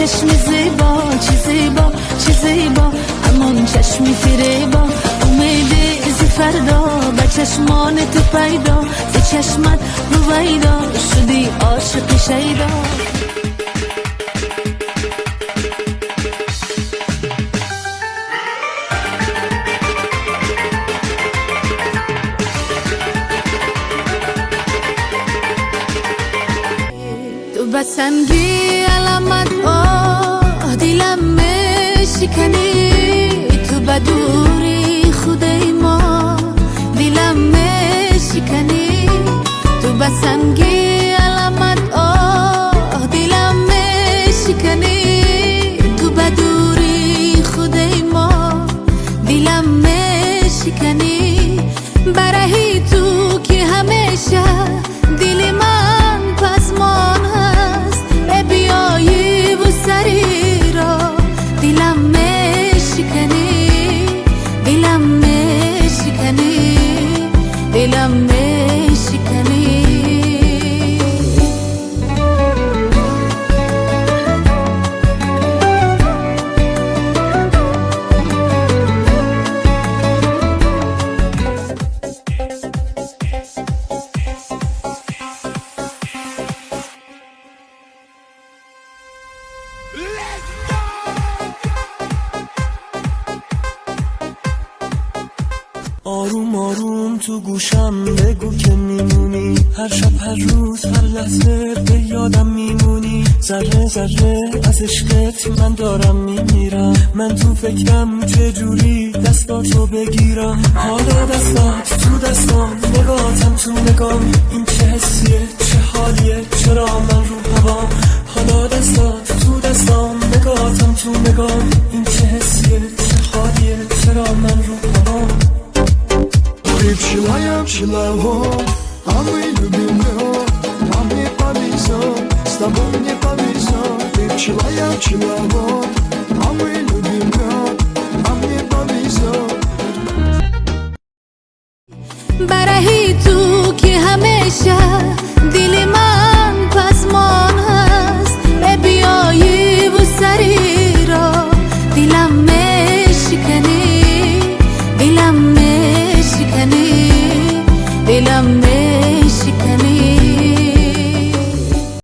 چشم زیبا چی زیبا چی زیبا همون چشمی فریبا اومده زی فردا با چشمان تو پیدا زی چشمت رویدا شدی عاشق شیدا تو بسنگی علامت دیلم میشکنی تو بدوری خودی ما دیلم میشکنی تو بسنگی علامت دیلم میشکنی تو بدوری خودی ما دیلم میشکنی برای تو که همیشه دل من پسمان هست بیایی و سری دلم میشکنی دلم میشکنی دلم میشکنی آروم آروم تو گوشم بگو که میمونی هر شب هر روز هر لحظه به یادم میمونی ذره ذره از عشقت من دارم میمیرم من تو فکرم چجوری دستاتو بگیرم حالا دستات تو دستام نگاتم تو نگام این چه حسیه چه حالیه چرا من رو هوام حالا دستات تو دستام نگاتم تو نگام این چه حسیه چه حالیه چرا من رو هوام И пчела, пчеловод, а мы любим мед. Нам не повезет, с тобой не повезет. Ты пчела, я пчеловод, а мы любим мед. Нам не повезет. برای تو که همیشه دل من پسمان هست بیایی و سری را دلم میشکنی دلم میشکنی دلم